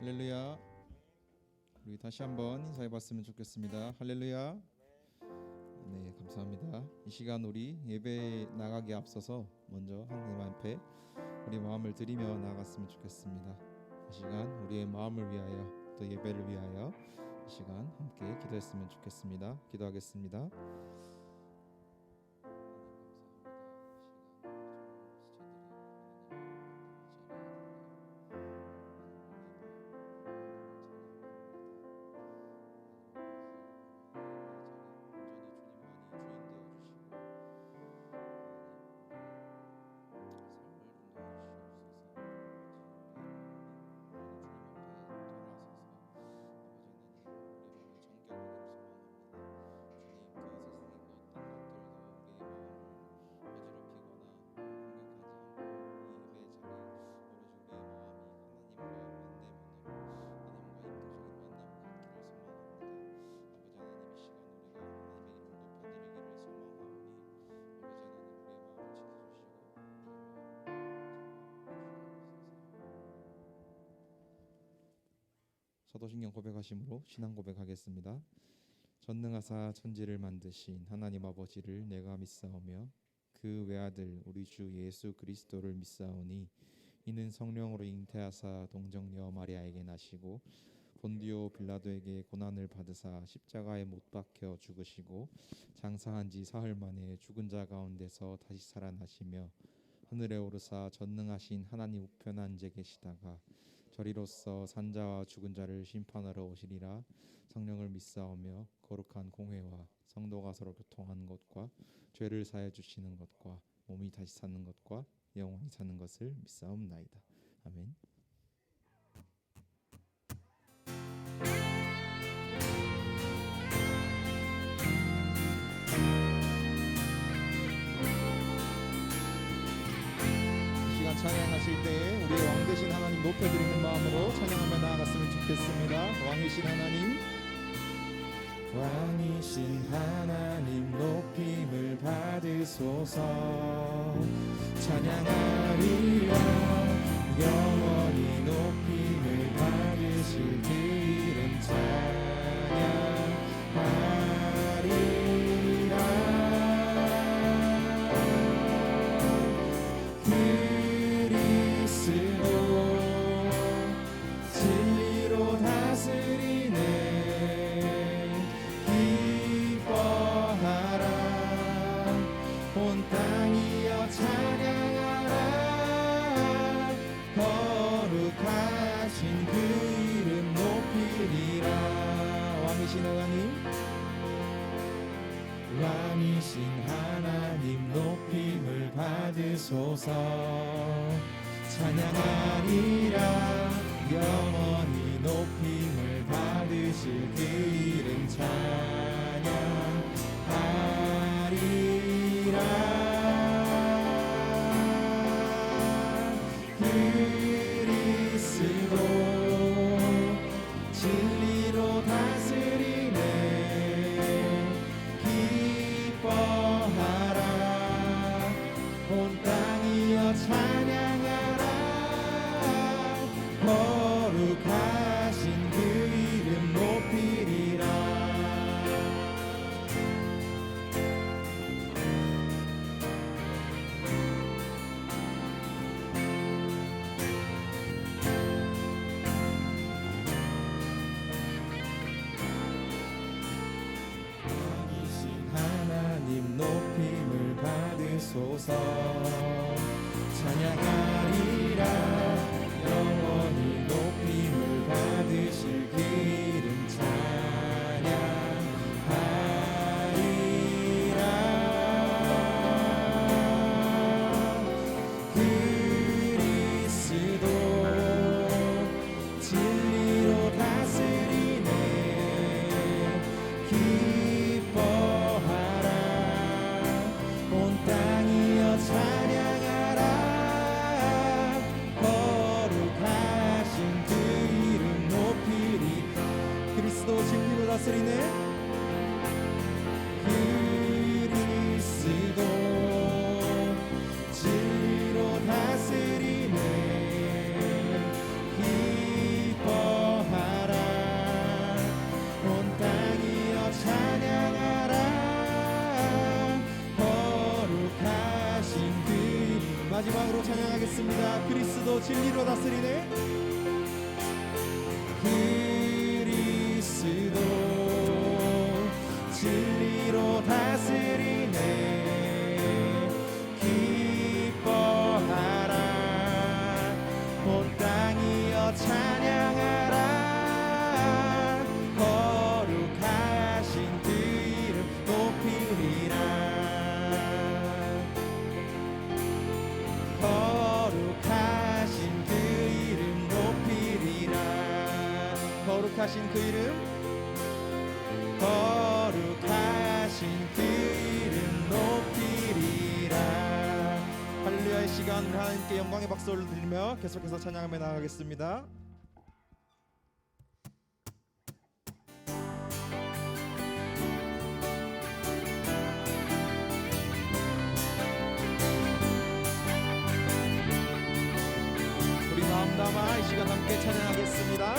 할렐루야. 우리 다시 한번 인사해 봤으면 좋겠습니다. 할렐루야. 네, 감사합니다. 이 시간 우리 예배 나가기에 앞서서 먼저 하나님 앞에 우리 마음을 드리며 나아갔으면 좋겠습니다. 이 시간 우리의 마음을 위하여 또 예배를 위하여 이 시간 함께 기도했으면 좋겠습니다. 기도하겠습니다. 사도신경 고백하심으로 신앙 고백하겠습니다. 전능하사 천지를 만드신 하나님 아버지를 내가 믿사오며 그 외아들 우리 주 예수 그리스도를 믿사오니 이는 성령으로 잉태하사 동정녀 마리아에게 나시고 본디오 빌라도에게 고난을 받으사 십자가에 못 박혀 죽으시고 장사한 지 사흘 만에 죽은 자 가운데서 다시 살아나시며 하늘에 오르사 전능하신 하나님 우편에 앉아 계시다가 저리로서 산자와 죽은 자를 심판하러 오시리라. 성령을 믿사오며 거룩한 공회와 성도가 서로 교통하는 것과 죄를 사해 주시는 것과 몸이 다시 사는 것과 영원히 사는 것을 믿사옵나이다. 아멘. 찬양하실 때에 우리의 왕 되신 하나님 높여드리는 마음으로 찬양하며 나아갔으면 좋겠습니다. 왕이신 하나님, 왕이신 하나님 높임을 받으소서. 찬양하리라. 영원히 높임을 받으실 그 이름 찬양하리라. 진리로 다스리네. 기뻐하라. 온 땅이여 찬양하라. 거룩하신 그 이름 높이리라. 왕이신 하나님, 왕이신 하나님 높임을 받으소서. 찬양하리라. 영원히 높임을 받으실 그 이름 찬양하리라. 그리스도 진리로 다스리네. 기뻐하라. 온 땅이여 찬양하라. 거룩하신 그 이름 높이리라. 왕이신 하나님 높임을 받으소서. 찬양하리라. 영원히 높임을 받으실 그 이름 찬양하리라. 그리스도 진리로 다스리네. 기뻐하라. 온 땅이여 찬양하라. 거룩하신 그 이름 높이리. 그리스도 진리로 다스리네. 그리스도 진리로 다스리네. 기뻐 찬양하겠습니다. 그리스도 진리로 다스리네. 그리스도 진리로 다스리네. 기뻐하라 온 땅이여 찬양하라. 거룩하신 그 이름 높이리라. 거룩하신 그 이름 높이리라. 거룩하신 그 이름, 거룩하신 그 이름 높이리라. 할렐루야의 시간, 우리 하나님께 영광의 박수 올려드리며 계속해서 찬양하며 나아가겠습니다. 우리 마음 담아 이 시간 함께 찬양하겠습니다.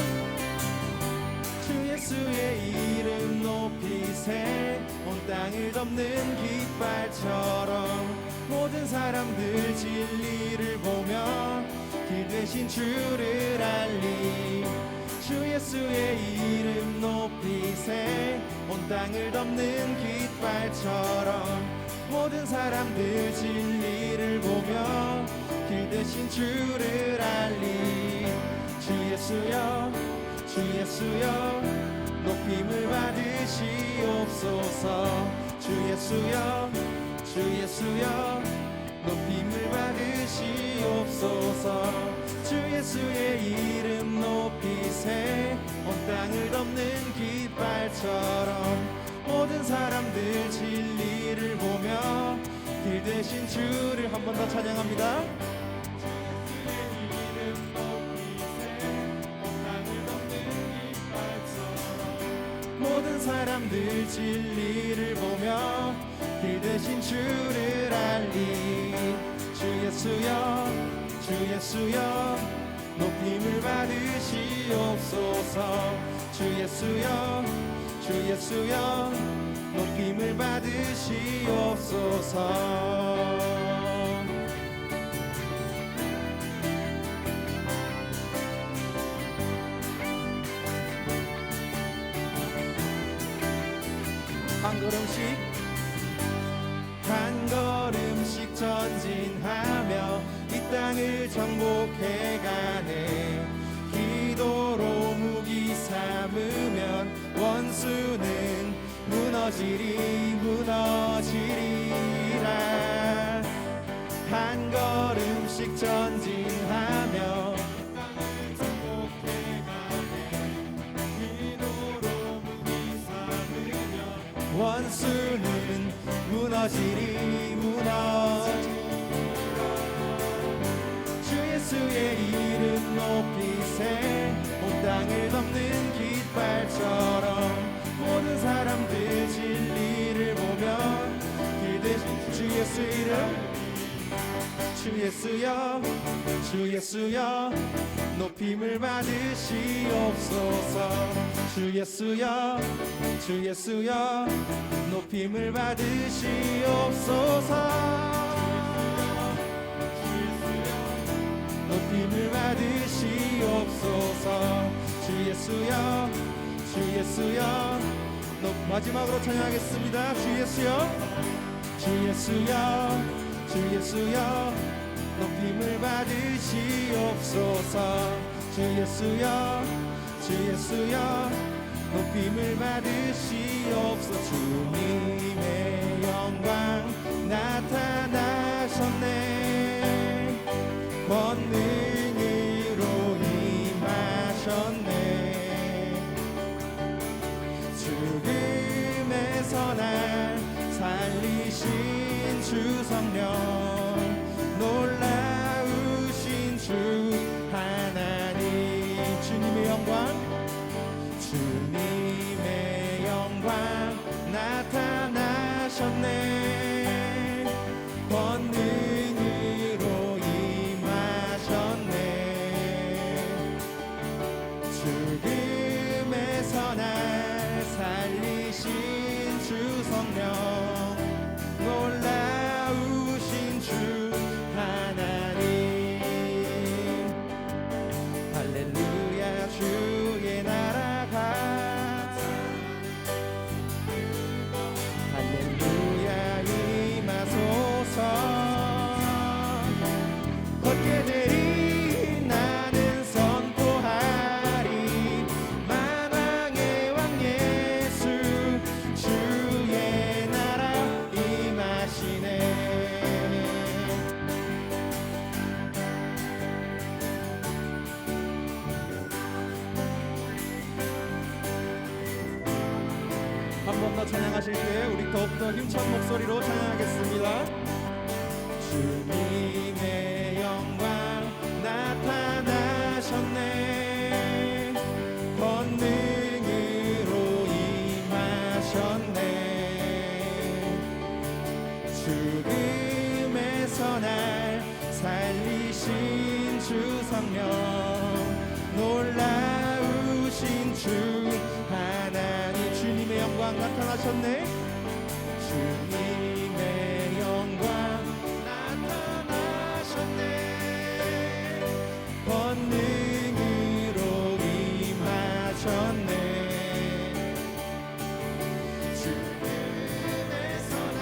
주 예수의 이름 높이세. 온 땅을 덮는 깃발처럼 모든 사람들 진리를 보며 길 되신 주를 알리. 주 예수의 이름 높이세. 온 땅을 덮는 깃발처럼 모든 사람들 진리를 보며 길 되신 주를 알리. 주 예수여, 주 예수여, 높임을 받으시옵소서. 주 예수여, 주 예수여, 높임을 받으시옵소서. 주 예수의 이름 높이세. 온 땅을 덮는 깃발처럼 모든 사람들 진리를 보며 길 되신 주를 한 번 더 찬양합니다. 모든 사람들 진리를 보며 길 되신 주를 알리. 주 예수여, 주 예수여, 높임을 받으시옵소서. 주 예수여, 주 예수여, 높임을 받으시옵소서. 한 걸음씩, 한 걸음씩 전진하며 이 땅을 정복해가네. 기도로 무기 삼으면 원수는 무너지리 무너지리라. 한 걸음씩 전진하며 원수는 무너지리 무너지리라. 주 예수의 이름 높이세. 온 땅을 덮는 깃발처럼 모든 사람들 진리를 보며 길 되신 주 예수 이름. 주 예수여, 주 예수여, 높임을 받으시옵소서. 주 예수여, 주 예수여, 높임을 받으시옵소서. 높임을 받으시옵소서. 주 예수여, 주 예수여, 마지막으로 찬양하겠습니다. 주 예수여, 주 예수여, 주 예수여, 높임을 받으시옵소서. 주 예수여, 주 예수여, 높임을 받으시옵소서. 주님의 영광 나타나셨네. 권능으로 임하셨네. 죽음에서 날 살리신 주 성령, 놀라우신 주 하나님. 주님의 영광, 주님의 영광 나타나셨네. 권능으로 임하셨네. 죽음에서 날 살리신 주 성령, 놀라우신 주 하나님. 번 더 찬양하실 때 우리 더욱더 힘찬 목소리로 찬양하겠습니다. 주님의 영광 나타나셨네. 권능으로 임하셨네. 죽음에서 날 살리신 주 성령, 놀라우신 주 하나님. 주님의 영광 나타나셨네. 주님의 영광 나타나셨네. 권능으로 임하셨네. 죽음에서 날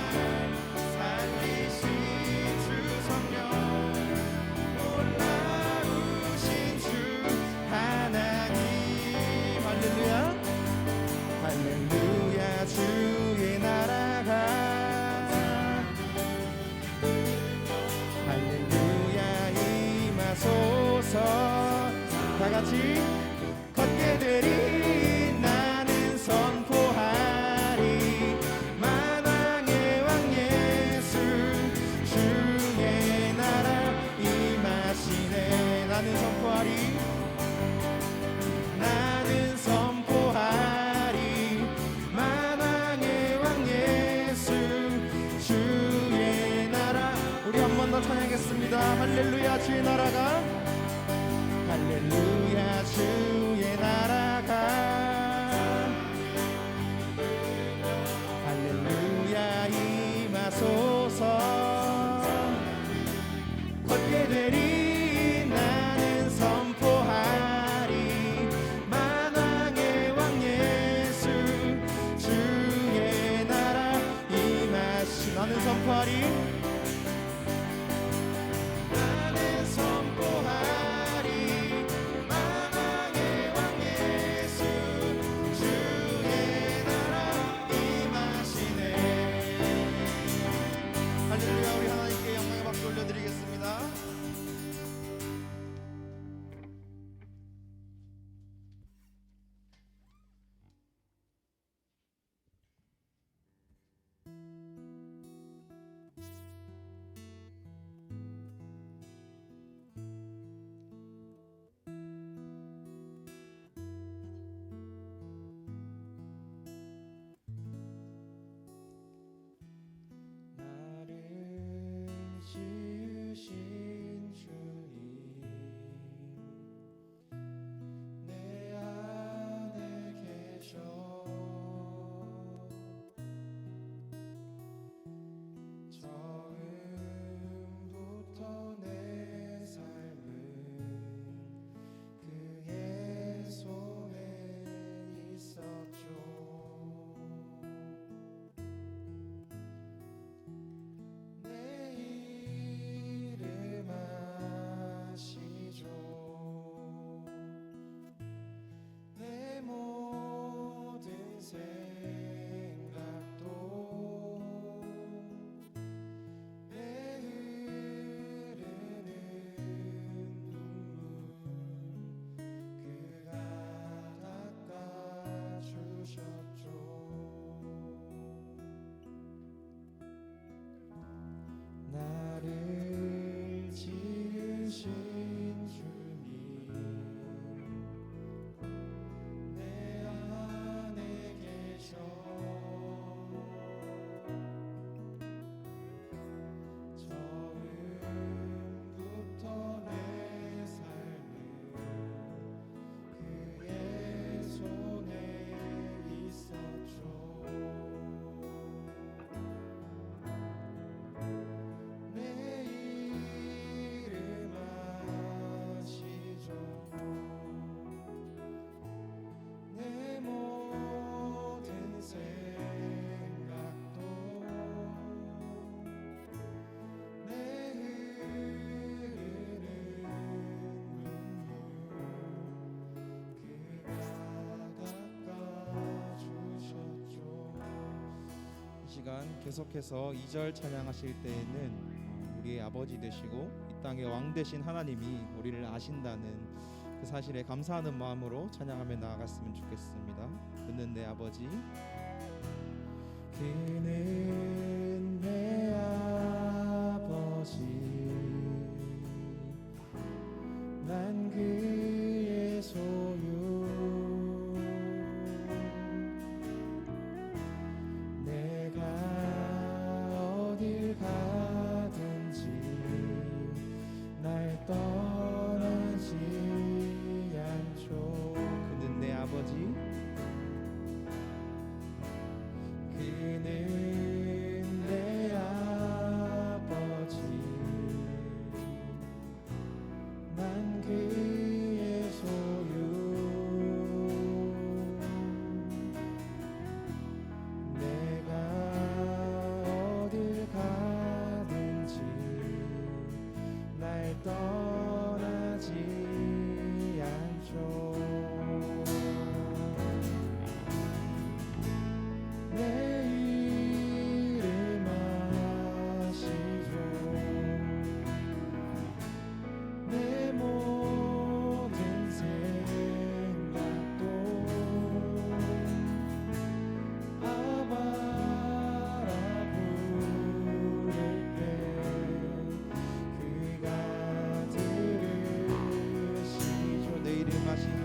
살리신 주 성령, 놀라우신 주 하나님. 할렐루야. 할렐루야. 주의 나라가, 할렐루야 임하소서. 다같이 걷게 되리 나는 선포하리. 만왕의 왕 예수 주의 나라 임하시네. 나는 선포하리. 나는 선포하리. 만왕의 왕 예수 주의 나라. 우리 한 번 더 찬양하겠습니다. 할렐루야. 주의 나라가, 할렐루야 주의 나라가, 할렐루야 임하소서. 걷게 되리 나는 선포하리. 만왕의 왕 예수 주의 나라 임하시. 나는 선포하리. 나는 선포하리. 만왕의 왕 예수 주의 나라 임하시네. 할렐루야. 우리 하나님께 영광의 박수 올려드리겠습니다. 나를 지으신 주님, 내 안에 계셔. 처음부터 내 삶은 그의 손에 있었죠. 내 이름 아시죠. 내 모든 생각도 내 흐르는 눈물 그가 닦아주셨죠. 나를 지으신 주님, 내 안에 계셔. 처음부터 내 삶은 그의 손에 있었죠. 내 이름 아시죠. 내 모든 생각도 내 흐르는 눈물 그가 닦아주셨죠. 이 시간 계속해서 2절 찬양하실 때에는 우리의 아버지 되시고 이 땅의 왕 되신 하나님이 우리를 아신다는 그 사실에 감사하는 마음으로 찬양하며 나아갔으면 좋겠습니다. 듣는 내 아버지, 그는 내 아버지 난 그의 소유 내가 어딜 가든지 날 떠나지 않죠. 그는 내 아버지 그는 내 아버지 난 그의 소유 내가 어딜 가든지 날 떠나지 않죠. 내 이름 아시죠. 내 모든 생각도 아바라 부를 때 그가 들으시죠. 내 이름 아시죠.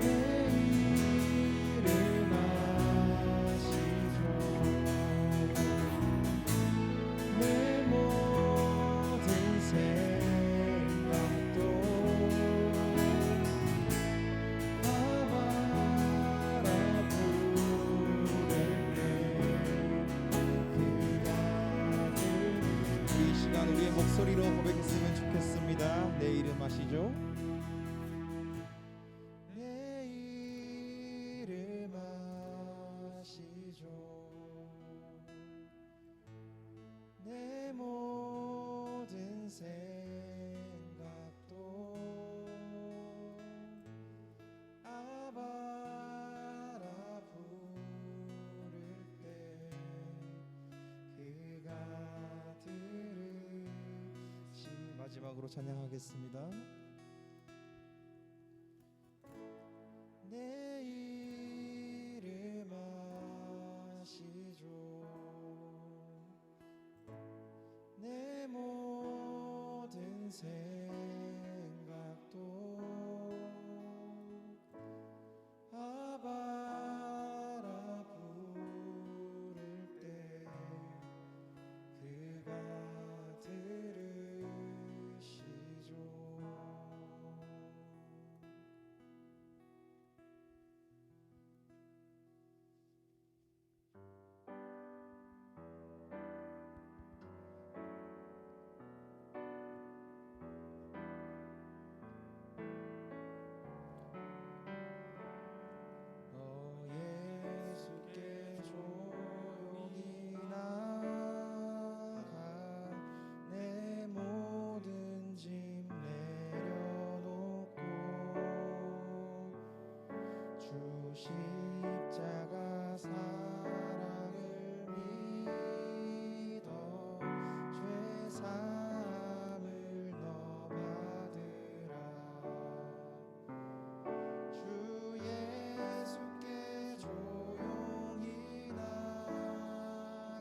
내 이름 아시죠. 내 모든 생각도 아바라 부를 때 그가 우리 이 시간 우리의 목소리로 고백했으면 좋겠습니다. 내 이름 아시죠? 내 이름 아시죠. 내 모든 생각도 아바라 부를 때 그가 들으시. 마지막으로 찬양하겠습니다. 내 이름 아시죠. 내 모든 생각도 아바라 부를 때 그가 들으시죠. 예수께 조용히 나가 내 모든 짐 내려놓고 주 십자가 사랑을 믿어 죄사함을 너 받으라. 주 예수께 조용히 나가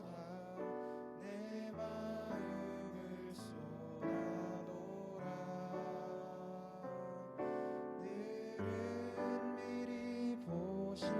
내 마음을 쏟아놓으라. 늘은 미리 보시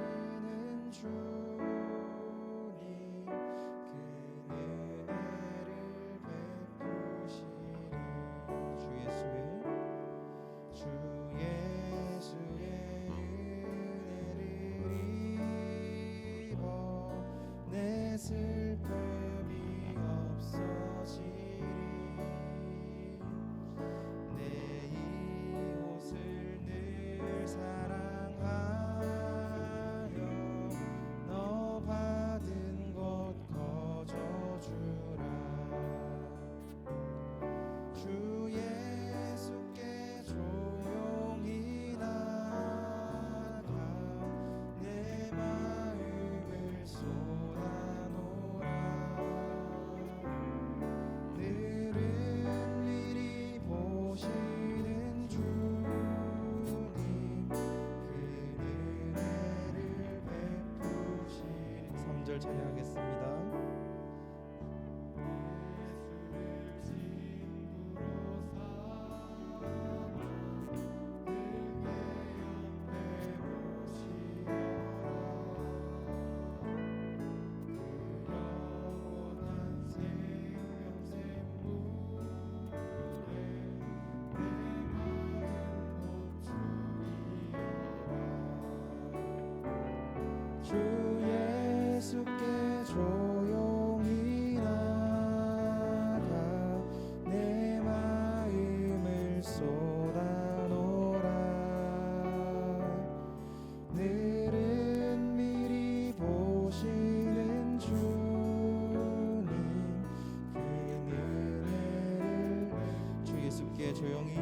예수께 조용히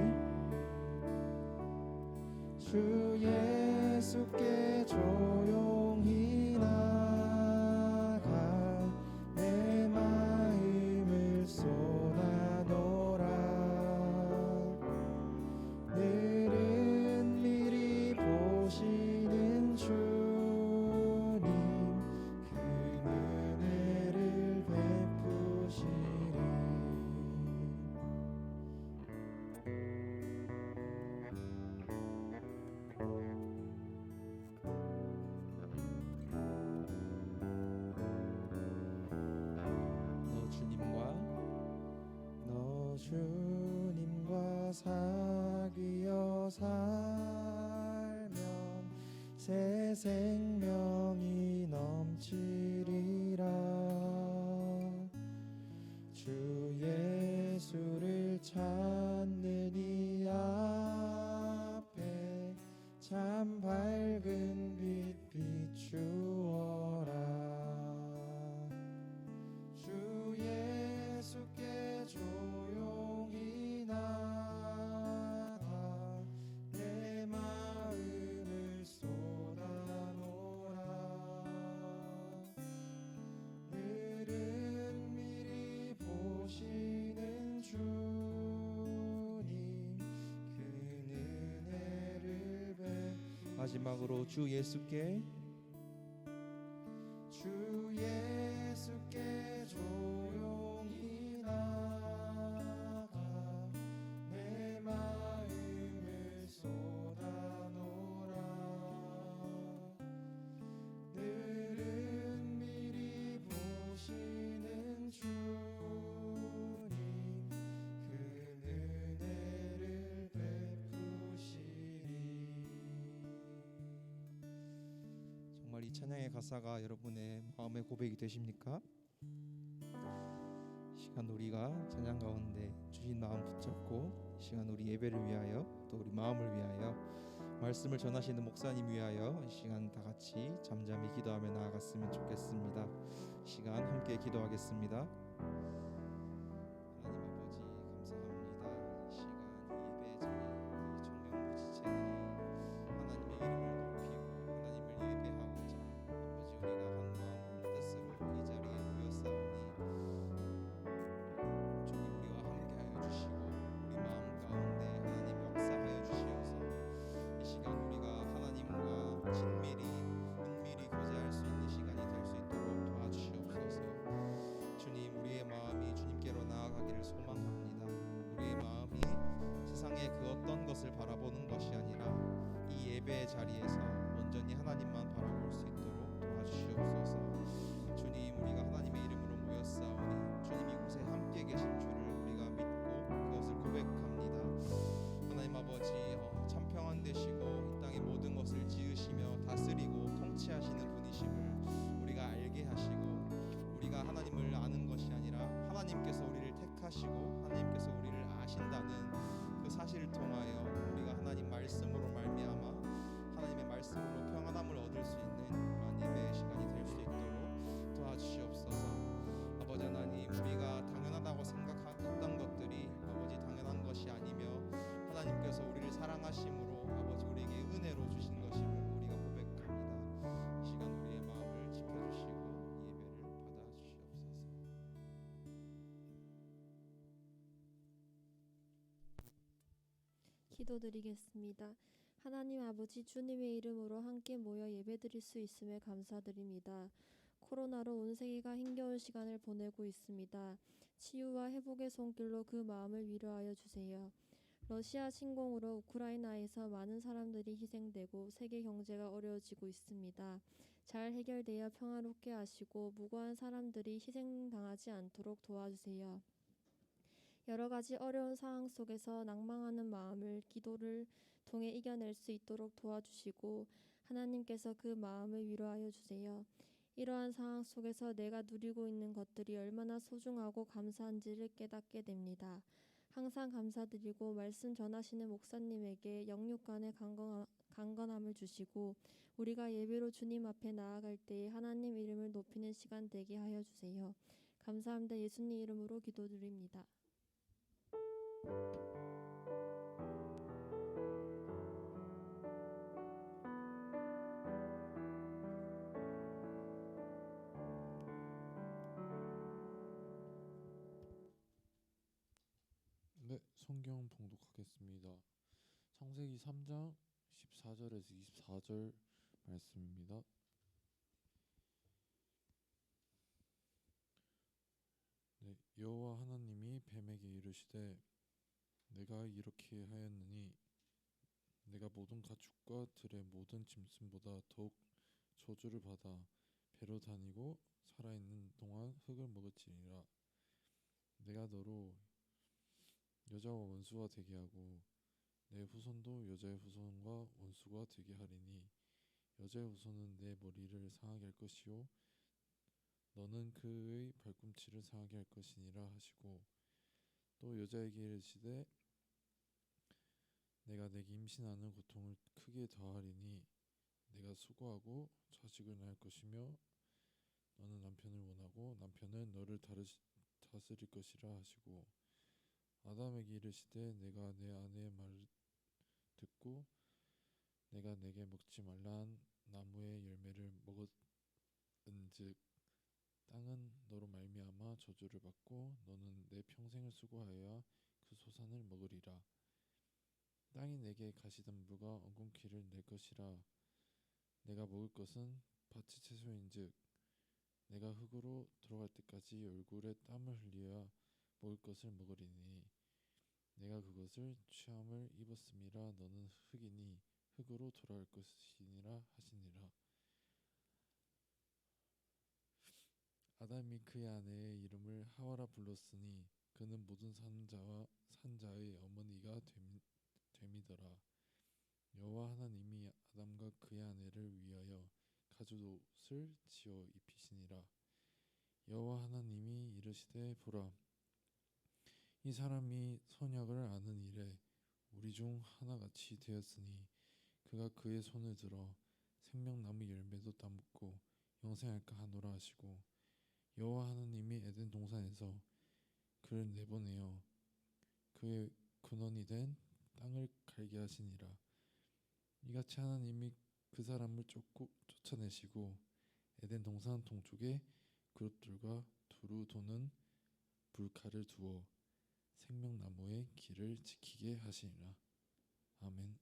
주 예수께 조용히 나가 내 마음을 쏟아놓으라. 늘은 미리 보시는 주님 그 은혜를 베푸시리. 너 주님과 사귀어 살면 새 생명이 넘치리라. 주 예수를 찾는 이 앞에 참 밝은 빛 비추어라. 주 예수께 조용히 나가 내 마음을 쏟아놓으라. 늘은 미리 보시는 주님 그 은혜를 마지막으로 주 예수께 조용히 나가 내 마음을 쏟아놓으라. 늘은 미리 보시는 주님 그 은혜를 베푸시리. 정말 이 찬양의 가사가 여러분의 마음의 고백이 되십니까? 시간 우리가 찬양 가운데 주신 마음 붙잡고 시간 우리 예배를 위하여 또 우리 마음을 위하여 말씀을 전하시는 목사님 위하여 이 시간 다 같이 잠잠히 기도하며 나아갔으면 좋겠습니다. 시간 함께 기도하겠습니다. 예배의 자리에서 온전히 하나님만 바라볼 수 있도록 도와주시옵소서. 주님, 우리가 하나님의 이름으로 모였사오니 주님 이곳에 함께 계신 줄을 우리가 믿고 그것을 고백합니다. 하나님 아버지, 참 평안 되시고 이 땅의 모든 것을 지으시며 다스리고 통치하시는 분이심을 우리가 알게 하시고, 우리가 하나님을 아는 것이 아니라 하나님께서 우리를 택하시고 하나님께서 우리를 아신다는 그 사실을 통하여 우리가 하나님 말씀으로 말미암아 하나님의 말씀으로 평안함을 얻을 수 있는 그러한 예배의 시간이 될 수 있도록 도와주시옵소서. 아버지 하나님, 우리가 당연하다고 생각했던 것들이 아버지 당연한 것이 아니며 하나님께서 우리를 사랑하심으로 아버지 우리에게 은혜로 주신 것임을 우리가 고백합니다. 이 시간 우리의 마음을 지켜주시고 예배를 받아주시옵소서. 기도드리겠습니다. 하나님 아버지, 주님의 이름으로 함께 모여 예배드릴 수 있음에 감사드립니다. 코로나로 온 세계가 힘겨운 시간을 보내고 있습니다. 치유와 회복의 손길로 그 마음을 위로하여 주세요. 러시아 침공으로 우크라이나에서 많은 사람들이 희생되고 세계 경제가 어려워지고 있습니다. 잘 해결되어 평화롭게 하시고 무고한 사람들이 희생당하지 않도록 도와주세요. 여러 가지 어려운 상황 속에서 낭망하는 마음을 기도를 통해 이겨낼 수 있도록 도와주시고 하나님께서 그 마음을 위로하여 주세요. 이러한 상황 속에서 내가 누리고 있는 것들이 얼마나 소중하고 감사한지를 깨닫게 됩니다. 항상 감사드리고 말씀 전하시는 목사님에게 영육간의 강건함을 주시고 우리가 예배로 주님 앞에 나아갈 때에 하나님 이름을 높이는 시간 되게 하여 주세요. 감사합니다. 예수님 이름으로 기도드립니다. 네, 성경 봉독하겠습니다. 창세기 3장 14절에서 24절 말씀입니다. 네, 여호와 하나님이 뱀에게 이르시되 내가 이렇게 하였느니 내가 모든 가축과 들의 모든 짐승보다 더욱 저주를 받아 배로 다니고 살아있는 동안 흙을 먹을지니라. 내가 너로 여자와 원수가 되게 하고 내 후손도 여자의 후손과 원수가 되게 하리니 여자의 후손은 내 머리를 상하게 할 것이요 너는 그의 발꿈치를 상하게 할 것이니라 하시고 또 여자에게 이르시되 내가 내게 임신하는 고통을 크게 더하리니 내가 수고하고 자식을 낳을 것이며 너는 남편을 원하고 남편은 너를 다스릴 것이라 하시고 아담에게 이르시되 내가 내 아내의 말을 듣고 내가 내게 먹지 말란 나무의 열매를 먹었은즉 땅은 너로 말미암아 저주를 받고 너는 내 평생을 수고하여야 그 소산을 먹으리라. 땅이 내게 가시덤불과 엉겅퀴를 낼 것이라. 내가 먹을 것은 밭의 채소인즉 내가 흙으로 돌아갈 때까지 얼굴에 땀을 흘려야 먹을 것을 먹으리니 내가 그것을 취함을 입었음이라. 너는 흙이니 흙으로 돌아갈 것이니라 하시니라. 아담이 그의 아내의 이름을 하와라 불렀으니 그는 모든 산자의 어머니가 됨이더라. 여호와 하나님이 아담과 그의 아내를 위하여 가죽옷을 지어 입히시니라. 여호와 하나님이 이르시되 보라 이 사람이 선악을 아는 일에 우리 중 하나같이 되었으니 그가 그의 손을 들어 생명나무 열매도 따먹고 영생할까 하노라 하시고 여호와 하나님이 에덴 동산에서 그를 내보내어 그의 근원이 된 땅을 갈게 하시니라. 이같이 하나님이 그 사람을 쫓아내시고 에덴 동산 동쪽에 그룹들과 두루 도는 불칼을 두어 생명나무의 길을 지키게 하시니라. 아멘.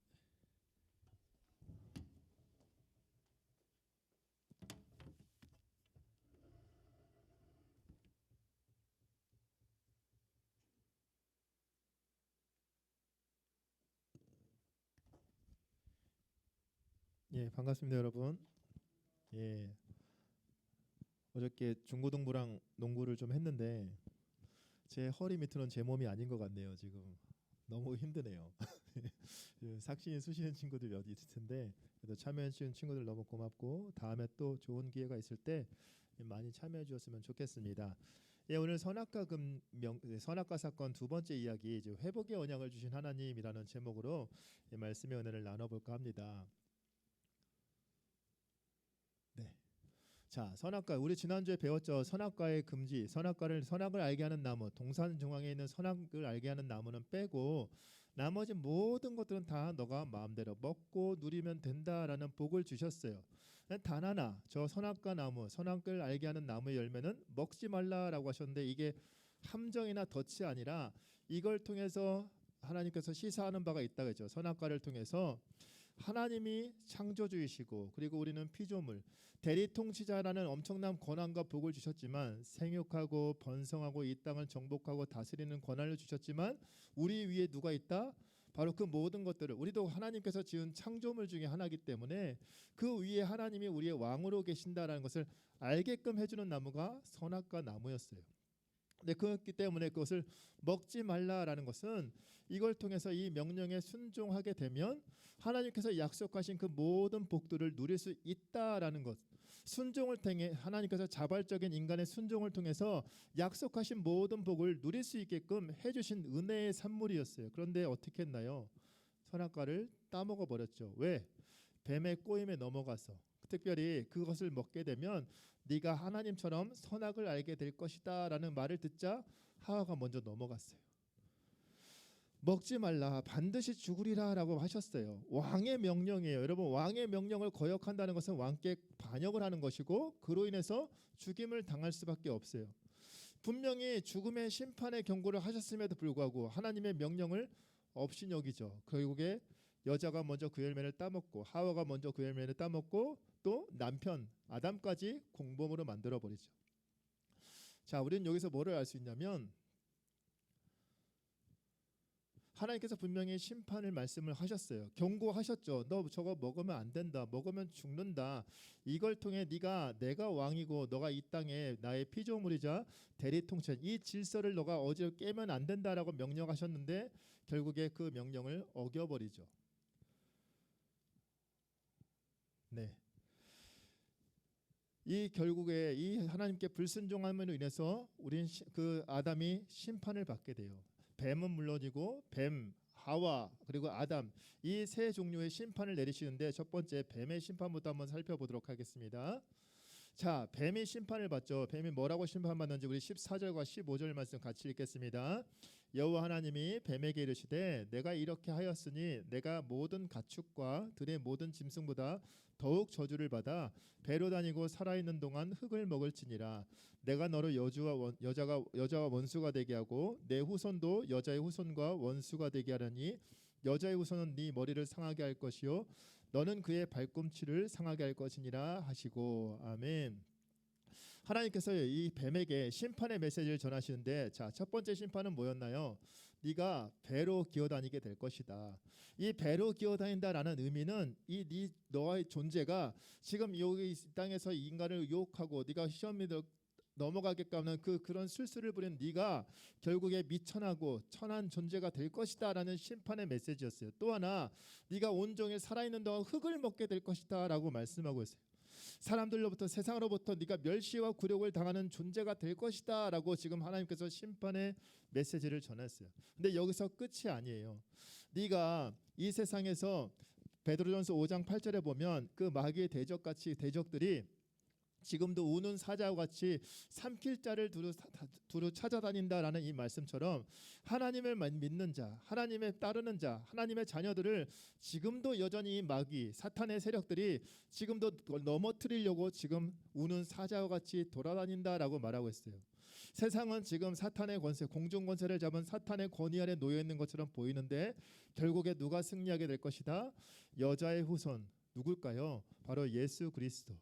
예, 반갑습니다, 여러분. 예, 어저께 중고등부랑 농구를 좀 했는데 제 허리 밑으로는 제 몸이 아닌 것 같네요. 지금 너무 힘드네요. 예, 삭신이 쑤시는 친구들 몇 있을 텐데 그래도 참여해 주신 친구들 너무 고맙고 다음에 또 좋은 기회가 있을 때 많이 참여해 주셨으면 좋겠습니다. 예, 오늘 선악과 사건 두 번째 이야기 이제 회복의 언약을 주신 하나님이라는 제목으로 말씀의 은혜를 나눠볼까 합니다. 네. 자, 선악과 우리 지난주에 배웠죠. 선악과의 금지, 선악을 알게 하는 나무, 동산 중앙에 있는 선악을 알게 하는 나무는 빼고 나머지 모든 것들은 다 너가 마음대로 먹고 누리면 된다라는 복을 주셨어요. 단 하나, 저 선악과 나무, 선악을 알게 하는 나무의 열매는 먹지 말라라고 하셨는데 이게 함정이나 덫이 아니라 이걸 통해서 하나님께서 시사하는 바가 있다 그랬죠. 선악과를 통해서 하나님이 창조주이시고 그리고 우리는 피조물, 대리통치자라는 엄청난 권한과 복을 주셨지만 생육하고 번성하고 이 땅을 정복하고 다스리는 권한을 주셨지만 우리 위에 누가 있다? 바로 그 모든 것들을 우리도 하나님께서 지은 창조물 중에 하나이기 때문에 그 위에 하나님이 우리의 왕으로 계신다라는 것을 알게끔 해주는 나무가 선악과 나무였어요. 네, 그렇기 때문에 그것을 먹지 말라라는 것은 이걸 통해서 이 명령에 순종하게 되면 하나님께서 약속하신 그 모든 복들을 누릴 수 있다라는 것. 순종을 통해 하나님께서 자발적인 인간의 순종을 통해서 약속하신 모든 복을 누릴 수 있게끔 해주신 은혜의 산물이었어요. 그런데 어떻게 했나요? 선악과를 따먹어 버렸죠. 왜? 뱀의 꼬임에 넘어가서 특별히 그것을 먹게 되면 네가 하나님처럼 선악을 알게 될 것이다 라는 말을 듣자 하와가 먼저 넘어갔어요. 먹지 말라, 반드시 죽으리라 라고 하셨어요. 왕의 명령이에요. 여러분, 왕의 명령을 거역한다는 것은 왕께 반역을 하는 것이고 그로 인해서 죽임을 당할 수밖에 없어요. 분명히 죽음의 심판의 경고를 하셨음에도 불구하고 하나님의 명령을 없이 여기죠. 결국에 여자가 먼저 그 열매를 따먹고 하와가 먼저 그 열매를 따먹고 또 남편 아담까지 공범으로 만들어 버리죠. 자, 우리는 여기서 뭐를 알 수 있냐면 하나님께서 분명히 심판을 말씀을 하셨어요. 경고하셨죠. 너 저거 먹으면 안 된다. 먹으면 죽는다. 이걸 통해 내가 왕이고 너가 이 땅에 나의 피조물이자 대리통치 이 질서를 너가 어지럽 깨면 안 된다라고 명령하셨는데 결국에 그 명령을 어겨버리죠. 네. 이 결국에 이 하나님께 불순종함으로 인해서 우린 그 아담이 심판을 받게 돼요. 뱀은 물론이고 뱀, 하와 그리고 아담 이 세 종류의 심판을 내리시는데 첫 번째 뱀의 심판부터 한번 살펴보도록 하겠습니다. 자, 뱀이 심판을 받죠. 뱀이 뭐라고 심판받는지 우리 14절과 15절 말씀 같이 읽겠습니다. 여호와 하나님이 뱀에게 이르시되 내가 이렇게 하였으니 내가 모든 가축과 들의 모든 짐승보다 더욱 저주를 받아 배로 다니고 살아있는 동안 흙을 먹을지니라. 내가 너를 여자와 원수가 되게 하고 내 후손도 여자의 후손과 원수가 되게 하려니 여자의 후손은 네 머리를 상하게 할 것이요 너는 그의 발꿈치를 상하게 할 것이니라 하시고. 아멘. 하나님께서 이 뱀에게 심판의 메시지를 전하시는데 자, 첫 번째 심판은 뭐였나요? 네가 배로 기어다니게 될 것이다. 이 배로 기어다닌다라는 의미는 너의 존재가 지금 여기 이 땅에서 인간을 유혹하고 네가 시험에 넘어가게끔 하는 그런 술수를 부린 네가 결국에 미천하고 천한 존재가 될 것이다라는 심판의 메시지였어요. 또 하나 네가 온종일 살아있는 동안 흙을 먹게 될 것이다라고 말씀하고 있어요. 사람들로부터 세상으로부터 네가 멸시와 굴욕을 당하는 존재가 될 것이다라고 지금 하나님께서 심판의 메시지를 전했어요. 근데 여기서 끝이 아니에요. 네가 이 세상에서 베드로전서 5장 8절에 보면 그 마귀의 대적들이 지금도 우는 사자와 같이 삼킬 자를 두루 찾아다닌다라는 이 말씀처럼 하나님을 믿는 자, 하나님에 따르는 자, 하나님의 자녀들을 지금도 여전히 이 마귀, 사탄의 세력들이 지금도 넘어뜨리려고 지금 우는 사자와 같이 돌아다닌다라고 말하고 있어요. 세상은 지금 사탄의 권세, 공중 권세를 잡은 사탄의 권위 아래 놓여 있는 것처럼 보이는데 결국에 누가 승리하게 될 것이다? 여자의 후손 누굴까요? 바로 예수 그리스도.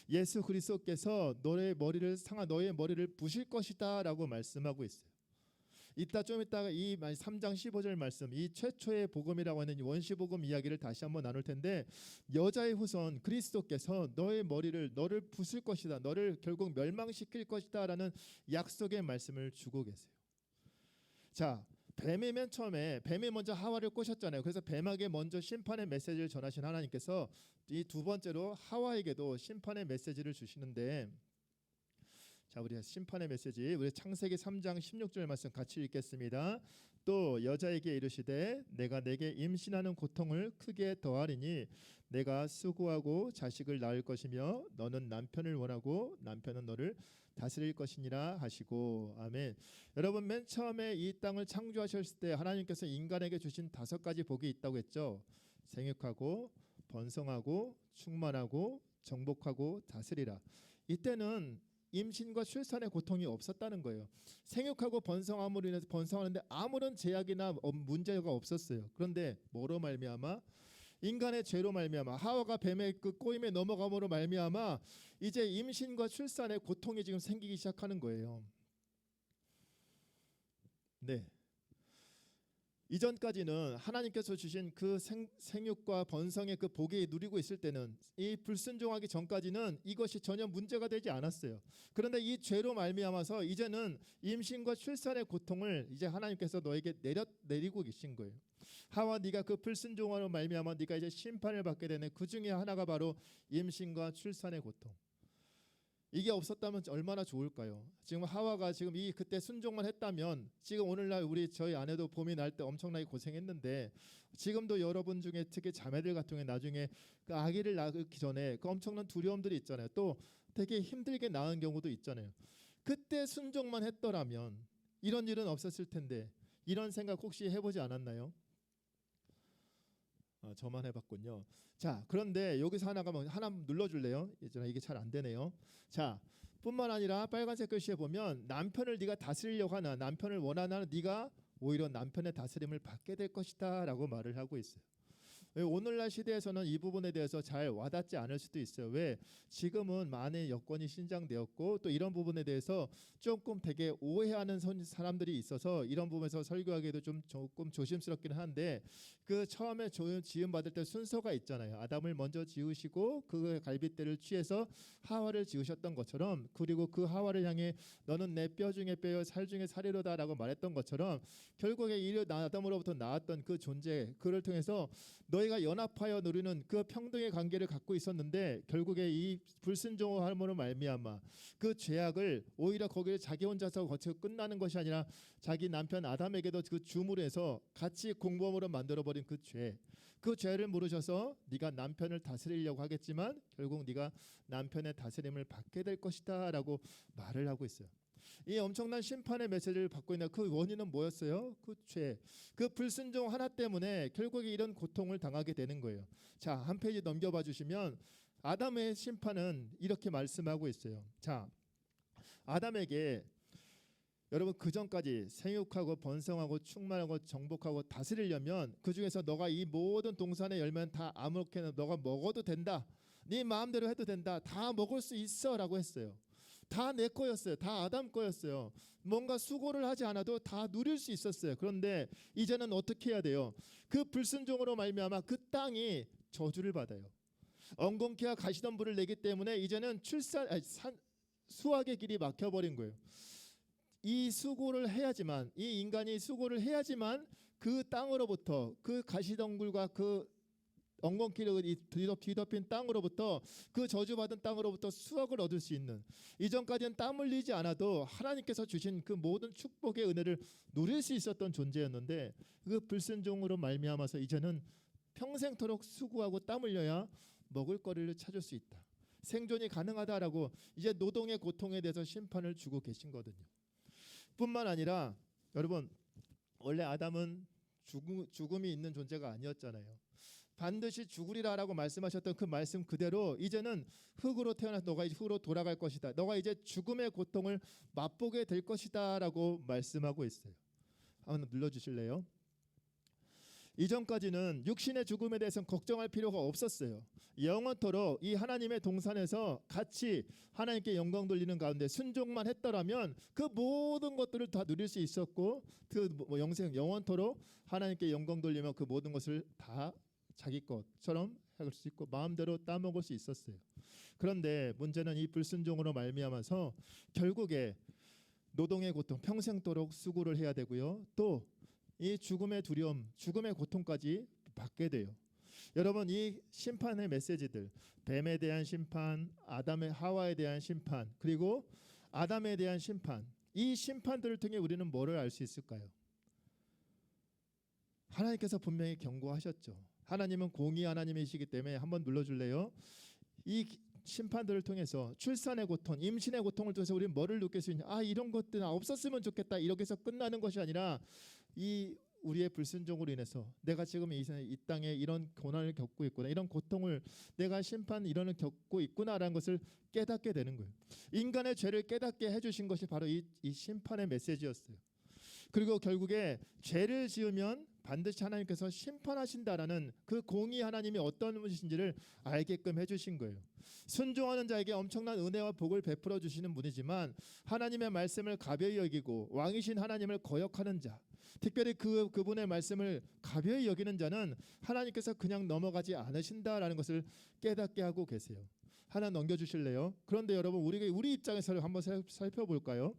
예수 그리스도께서 너의 머리를 부실 것이다라고 말씀하고 있어요. 좀 이따가 이 3장 15절 말씀, 이 최초의 복음이라고 하는 원시복음 이야기를 다시 한번 나눌 텐데 여자의 후손 그리스도께서 너를 부술 것이다. 너를 결국 멸망시킬 것이다라는 약속의 말씀을 주고 계세요. 자, 뱀이 맨 처음에 뱀이 먼저 하와를 꼬셨잖아요. 그래서 뱀에게 먼저 심판의 메시지를 전하신 하나님께서 이 두 번째로 하와에게도 심판의 메시지를 주시는데 자, 우리 심판의 메시지 우리 창세기 3장 16절 말씀 같이 읽겠습니다. 또 여자에게 이르시되 내가 내게 임신하는 고통을 크게 더하리니 내가 수고하고 자식을 낳을 것이며 너는 남편을 원하고 남편은 너를 다스릴 것이니라 하시고. 아멘. 여러분 맨 처음에 이 땅을 창조하셨을 때 하나님께서 인간에게 주신 5가지 복이 있다고 했죠. 생육하고 번성하고 충만하고 정복하고 다스리라. 이때는 임신과 출산의 고통이 없었다는 거예요. 생육하고 번성함으로 인해서 번성하는데 아무런 제약이나 문제가 없었어요. 그런데 뭐로 말미암아? 인간의 죄로 말미암아 하와가 뱀의 그 꼬임에 넘어감으로 말미암아 이제 임신과 출산의 고통이 지금 생기기 시작하는 거예요. 네. 이전까지는 하나님께서 주신 그 생육과 번성의 그 복이 누리고 있을 때는 이 불순종하기 전까지는 이것이 전혀 문제가 되지 않았어요. 그런데 이 죄로 말미암아서 이제는 임신과 출산의 고통을 이제 하나님께서 너에게 내리고 계신 거예요. 하와 네가 그 불순종으로 말미암아 네가 이제 심판을 받게 되는 그 중에 하나가 바로 임신과 출산의 고통. 이게 없었다면 얼마나 좋을까요? 지금 하와가 지금 그때 순종만 했다면 지금 오늘날 저희 아내도 봄이 날 때 엄청나게 고생했는데 지금도 여러분 중에 특히 자매들 같은 경우에 나중에 그 아기를 낳기 전에 그 엄청난 두려움들이 있잖아요. 또 되게 힘들게 낳은 경우도 있잖아요. 그때 순종만 했더라면 이런 일은 없었을 텐데 이런 생각 혹시 해보지 않았나요? 저만 해봤군요. 자, 그런데 여기서 하나 눌러줄래요? 이게 잘 안 되네요. 자, 뿐만 아니라 빨간색 글씨에 보면 남편을 네가 다스리려고 하나 남편을 원하나 네가 오히려 남편의 다스림을 받게 될 것이다 라고 말을 하고 있어요. 오늘날 시대에서는 이 부분에 대해서 잘 와닿지 않을 수도 있어요. 왜? 지금은 많은 여건이 신장되었고 또 이런 부분에 대해서 조금 되게 오해하는 사람들이 있어서 이런 부분에서 설교하기도 좀 조금 조심스럽긴 한데 그 처음에 지음 받을 때 순서가 있잖아요. 아담을 먼저 지으시고 그 갈빗대를 취해서 하와를 지으셨던 것처럼 그리고 그 하와를 향해 너는 내 뼈 중에 뼈요 살 중에 살이로다라고 말했던 것처럼 결국에 이 아담으로부터 나왔던 그 존재 그를 통해서 너희가 연합하여 누리는 그 평등의 관계를 갖고 있었는데 결국에 이 불순종함으로 말미암아 그 죄악을 오히려 거기를 자기 혼자서 거치고 끝나는 것이 아니라 자기 남편 아담에게도 그 주물을 해서 같이 공범으로 만들어버린 그 죄. 그 죄를 물으셔서 네가 남편을 다스리려고 하겠지만 결국 네가 남편의 다스림을 받게 될 것이다 라고 말을 하고 있어요. 이 엄청난 심판의 메시지를 받고 있는 그 원인은 뭐였어요? 그 죄, 그 불순종 하나 때문에 결국에 이런 고통을 당하게 되는 거예요. 자, 한 페이지 넘겨봐 주시면 아담의 심판은 이렇게 말씀하고 있어요. 자, 아담에게 여러분 그 전까지 생육하고 번성하고 충만하고 정복하고 다스리려면 그 중에서 너가 이 모든 동산의 열매는 다 아무렇게나 너가 먹어도 된다. 네 마음대로 해도 된다. 다 먹을 수 있어라고 했어요. 다 내 거였어요. 다 아담 거였어요. 뭔가 수고를 하지 않아도 다 누릴 수 있었어요. 그런데 이제는 어떻게 해야 돼요? 그 불순종으로 말미암아 그 땅이 저주를 받아요. 엉겅퀴와 가시덤불을 내기 때문에 이제는 수확의 길이 막혀버린 거예요. 이 수고를 해야지만 이 인간이 수고를 해야지만 그 땅으로부터 그 가시덤불과 그 엉겅퀴로 뒤덮인 땅으로부터 그 저주받은 땅으로부터 수확을 얻을 수 있는 이전까지는 땀 흘리지 않아도 하나님께서 주신 그 모든 축복의 은혜를 누릴 수 있었던 존재였는데 그 불순종으로 말미암아서 이제는 평생토록 수고하고 땀 흘려야 먹을 거리를 찾을 수 있다. 생존이 가능하다라고 이제 노동의 고통에 대해서 심판을 주고 계신 거거든요. 뿐만 아니라 여러분 원래 아담은 죽음이 있는 존재가 아니었잖아요. 반드시 죽으리라라고 말씀하셨던 그 말씀 그대로 이제는 흙으로 태어나서 너가 이제 흙으로 돌아갈 것이다. 너가 이제 죽음의 고통을 맛보게 될 것이다라고 말씀하고 있어요. 한번 눌러주실래요? 이전까지는 육신의 죽음에 대해서는 걱정할 필요가 없었어요. 영원토록 이 하나님의 동산에서 같이 하나님께 영광 돌리는 가운데 순종만 했더라면 그 모든 것들을 다 누릴 수 있었고 그 영원토록 하나님께 영광 돌리며 그 모든 것을 다 자기 것처럼 할 수 있고 마음대로 따먹을 수 있었어요. 그런데 문제는 이 불순종으로 말미암아서 결국에 노동의 고통, 평생도록 수고를 해야 되고요. 또 이 죽음의 두려움, 죽음의 고통까지 받게 돼요. 여러분 이 심판의 메시지들, 뱀에 대한 심판, 아담의 하와에 대한 심판, 그리고 아담에 대한 심판, 이 심판들을 통해 우리는 뭐를 알 수 있을까요? 하나님께서 분명히 경고하셨죠. 하나님은 공의 하나님이시기 때문에 한번 눌러줄래요? 이 심판들을 통해서 출산의 고통, 임신의 고통을 통해서 우리는 뭐를 느낄 수 있냐? 이런 것들 없었으면 좋겠다. 이렇게 해서 끝나는 것이 아니라 이 우리의 불순종으로 인해서 내가 지금 이 땅에 이런 고난을 겪고 있구나, 이런 고통을 내가 심판 이런을 겪고 있구나라는 것을 깨닫게 되는 거예요. 인간의 죄를 깨닫게 해주신 것이 바로 이 심판의 메시지였어요. 그리고 결국에 죄를 지으면 반드시 하나님께서 심판하신다라는 그 공의 하나님이 어떤 분이신지를 알게끔 해주신 거예요. 순종하는 자에게 엄청난 은혜와 복을 베풀어 주시는 분이지만 하나님의 말씀을 가벼이 여기고 왕이신 하나님을 거역하는 자, 특별히 그분의 말씀을 가벼이 여기는 자는 하나님께서 그냥 넘어가지 않으신다라는 것을 깨닫게 하고 계세요. 하나 넘겨주실래요? 그런데 여러분 우리 입장에서 한번 살펴볼까요?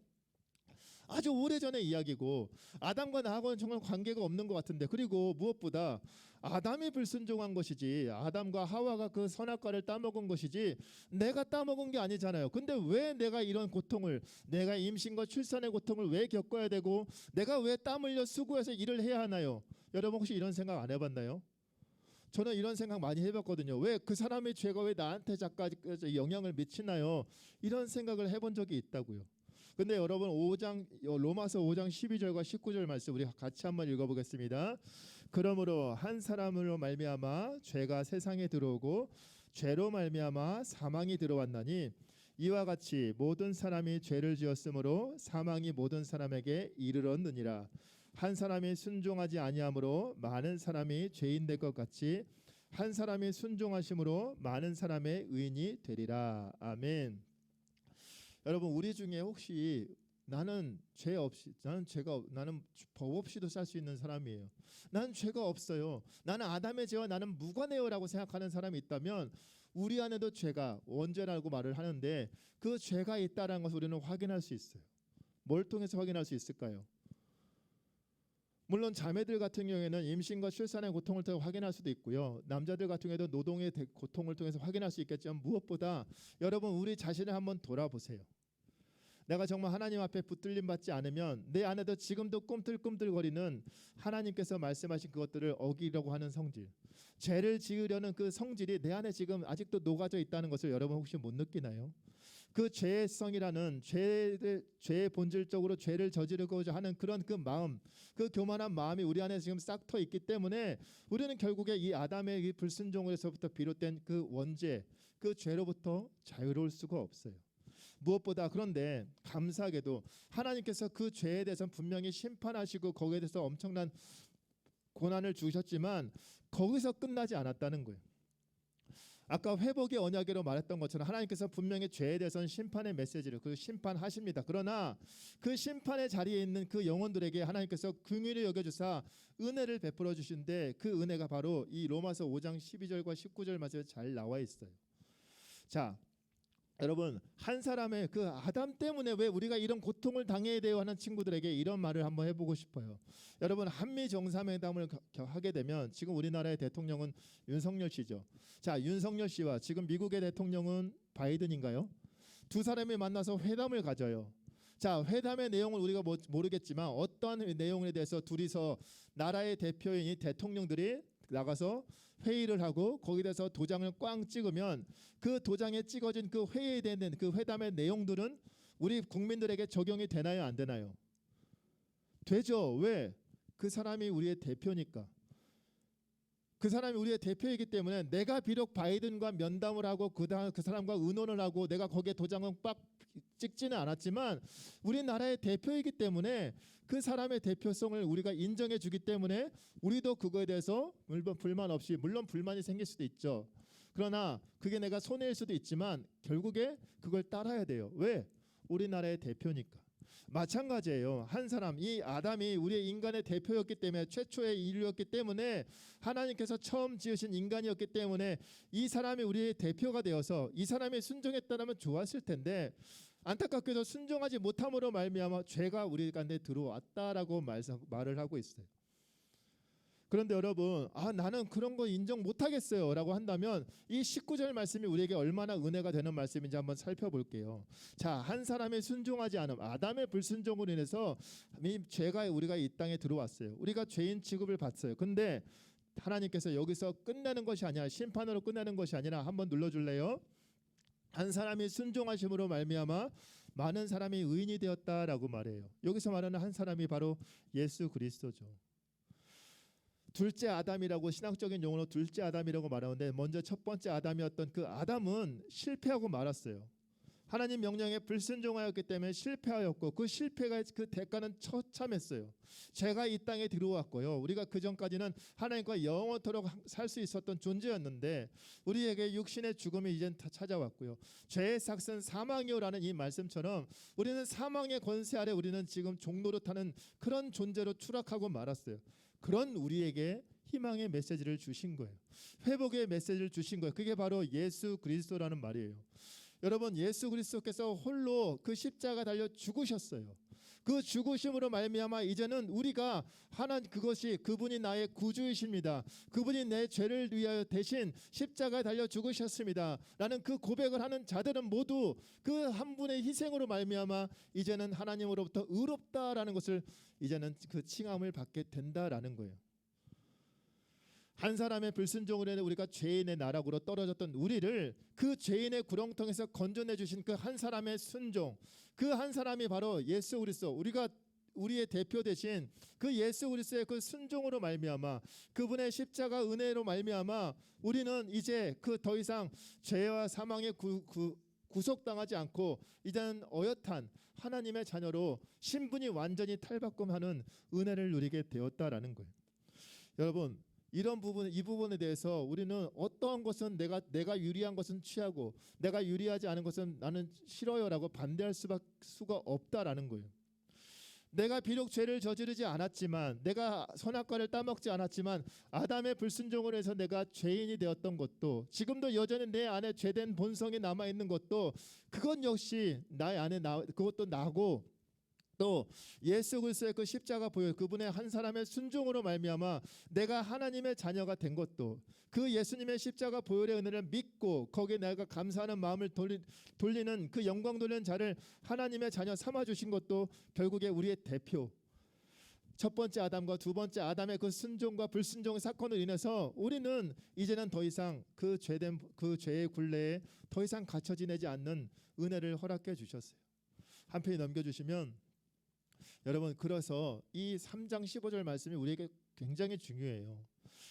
아주 오래전의 이야기고 아담과 나하고는 정말 관계가 없는 것 같은데, 그리고 무엇보다 아담이 불순종한 것이지 아담과 하와가 그 선악과를 따먹은 것이지 내가 따먹은 게 아니잖아요. 근데 왜 내가 이런 고통을, 내가 임신과 출산의 고통을 왜 겪어야 되고 내가 왜 땀 흘려 수고해서 일을 해야 하나요? 여러분 혹시 이런 생각 안 해봤나요? 저는 이런 생각 많이 해봤거든요. 왜 그 사람의 죄가 왜 나한테 자까지 영향을 미치나요? 이런 생각을 해본 적이 있다고요. 근데 여러분 로마서 5장 12절과 19절 말씀 우리 같이 한번 읽어보겠습니다. 그러므로 한 사람으로 말미암아 죄가 세상에 들어오고 죄로 말미암아 사망이 들어왔나니 이와 같이 모든 사람이 죄를 지었으므로 사망이 모든 사람에게 이르렀느니라. 한 사람이 순종하지 아니함으로 많은 사람이 죄인 될 것 같이 한 사람이 순종하심으로 많은 사람의 의인이 되리라. 아멘. 여러분, 우리 중에 혹시 나는 죄 없이 나는 법 없이도 살 수 있는 사람이에요. 나는 죄가 없어요. 나는 아담의 죄와 나는 무관해요라고 생각하는 사람이 있다면 우리 안에도 죄가 원죄라고 말을 하는데 그 죄가 있다라는 것을 우리는 확인할 수 있어요. 뭘 통해서 확인할 수 있을까요? 물론 자매들 같은 경우에는 임신과 출산의 고통을 통해 확인할 수도 있고요. 남자들 같은 경우에도 노동의 고통을 통해서 확인할 수 있겠지만 무엇보다 여러분 우리 자신을 한번 돌아보세요. 내가 정말 하나님 앞에 붙들림 받지 않으면 내 안에도 지금도 꿈틀꿈틀거리는 하나님께서 말씀하신 그것들을 어기려고 하는 성질, 죄를 지으려는 그 성질이 내 안에 지금 아직도 녹아져 있다는 것을 여러분 혹시 못 느끼나요? 그 죄성이라는 죄의 본질적으로 죄를 저지르고자 하는 그런 그 마음, 그 교만한 마음이 우리 안에 지금 싹 터 있기 때문에 우리는 결국에 이 아담의 이 불순종에서부터 비롯된 그 원죄, 그 죄로부터 자유로울 수가 없어요. 무엇보다 그런데 감사하게도 하나님께서 그 죄에 대해서는 분명히 심판하시고 거기에 대해서 엄청난 고난을 주셨지만 거기서 끝나지 않았다는 거예요. 아까 회복의 언약으로 말했던 것처럼 하나님께서 분명히 죄에 대해서는 심판의 메시지를 그 심판하십니다. 그러나 그 심판의 자리에 있는 그 영혼들에게 하나님께서 긍휼히 여겨주사 은혜를 베풀어 주신데 그 은혜가 바로 이 로마서 5장 12절과 19절 말씀에 잘 나와 있어요. 자, 여러분, 한 사람의 그 아담 때문에 왜 우리가 이런 고통을 당해야 돼요 하는 친구들에게 이런 말을 한번 해보고 싶어요. 여러분, 한미 정상회담을 하게 되면 지금 우리나라의 대통령은 윤석열 씨죠. 자, 윤석열 씨와 지금 미국의 대통령은 바이든인가요? 두 사람이 만나서 회담을 가져요. 자, 회담의 내용을 우리가 모르겠지만 어떠한 내용에 대해서 둘이서 나라의 대표인 이 대통령들이 나가서 회의를 하고 거기에 대해서 도장을 꽝 찍으면 그 도장에 찍어진 그 회의에 대한 그 회담의 내용들은 우리 국민들에게 적용이 되나요, 안 되나요? 되죠. 왜? 그 사람이 우리의 대표니까. 그 사람이 우리의 대표이기 때문에 내가 비록 바이든과 면담을 하고 그 사람과 의논을 하고 내가 거기에 도장을 빡 찍지는 않았지만 우리나라의 대표이기 때문에 그 사람의 대표성을 우리가 인정해 주기 때문에 우리도 그거에 대해서 물론 불만 없이, 물론 불만이 생길 수도 있죠. 그러나 그게 내가 손해일 수도 있지만 결국에 그걸 따라야 돼요. 왜? 우리나라의 대표니까. 마찬가지예요. 한 사람, 이 아담이 우리의 인간의 대표였기 때문에, 최초의 인류였기 때문에, 하나님께서 처음 지으신 인간이었기 때문에 이 사람이 우리의 대표가 되어서 이 사람이 순종했다면 좋았을 텐데 안타깝게도 순종하지 못함으로 말미암아 죄가 우리 가운데 들어왔다라고 말을 하고 있어요. 그런데 여러분, 나는 그런 거 인정 못하겠어요 라고 한다면 이 19절 말씀이 우리에게 얼마나 은혜가 되는 말씀인지 한번 살펴볼게요. 자, 한 사람이 순종하지 않음, 아담의 불순종으로 인해서 이 죄가 우리가 이 땅에 들어왔어요. 우리가 죄인 취급을 받았어요. 근데 하나님께서 여기서 끝내는 것이 아니라, 심판으로 끝내는 것이 아니라, 한번 눌러줄래요? 한 사람이 순종하심으로 말미암아 많은 사람이 의인이 되었다라고 말해요. 여기서 말하는 한 사람이 바로 예수 그리스도죠. 둘째 아담이라고 신학적인 용어로 둘째 아담이라고 말하는데, 먼저 첫 번째 아담이었던 그 아담은 실패하고 말았어요. 하나님 명령에 불순종하였기 때문에 실패하였고, 그 실패가 그 대가는 처참했어요. 죄가 이 땅에 들어왔고요. 우리가 그 전까지는 하나님과 영원토록 살 수 있었던 존재였는데 우리에게 육신의 죽음이 이젠 다 찾아왔고요. 죄의 삭은 사망이요라는 이 말씀처럼 우리는 사망의 권세 아래 우리는 지금 종노릇하는 그런 존재로 추락하고 말았어요. 그런 우리에게 희망의 메시지를 주신 거예요. 회복의 메시지를 주신 거예요. 그게 바로 예수 그리스도라는 말이에요. 여러분, 예수 그리스도께서 홀로 그 십자가 달려 죽으셨어요. 그 죽으심으로 말미암아 이제는 우리가 그것이 그분이 나의 구주이십니다. 그분이 내 죄를 위하여 대신 십자가에 달려 죽으셨습니다. 라는 그 고백을 하는 자들은 모두 그 한 분의 희생으로 말미암아 이제는 하나님으로부터 의롭다라는 것을, 이제는 그 칭함을 받게 된다라는 거예요. 한 사람의 불순종으로 인해 우리가 죄인의 나락으로 떨어졌던 우리를 그 죄인의 구렁텅에서 건져내 주신 그 한 사람의 순종, 그 한 사람이 바로 예수 그리스도, 우리의 대표 되신 그 예수 그리스도의 그 순종으로 말미암아, 그분의 십자가 은혜로 말미암아 우리는 이제 그 더 이상 죄와 사망의 구속당하지 않고 이제는 어엿한 하나님의 자녀로 신분이 완전히 탈바꿈하는 은혜를 누리게 되었다라는 거예요. 여러분, 이 부분에 대해서 우리는 어떠한 것은 내가 유리한 것은 취하고 내가 유리하지 않은 것은 나는 싫어요라고 반대할 수가 없다라는 거예요. 내가 비록 죄를 저지르지 않았지만, 내가 선악과를 따먹지 않았지만 아담의 불순종으로 해서 내가 죄인이 되었던 것도, 지금도 여전히 내 안에 죄된 본성이 남아 있는 것도, 그것 역시 나의 안에 그것도 나고, 또 예수 그리스도의 그 십자가 보혈, 그분의 한 사람의 순종으로 말미암아 내가 하나님의 자녀가 된 것도, 그 예수님의 십자가 보혈의 은혜를 믿고 거기에 내가 감사하는 마음을 돌리는 그 영광 돌리는 자를 하나님의 자녀 삼아 주신 것도 결국에 우리의 대표, 첫 번째 아담과 두 번째 아담의 그 순종과 불순종의 사건으로 인해서 우리는 이제는 더 이상 그 죄의 굴레에 더 이상 갇혀 지내지 않는 은혜를 허락해 주셨어요. 한 페이지 넘겨주시면, 여러분, 그래서 이 3장 15절 말씀이 우리에게 굉장히 중요해요.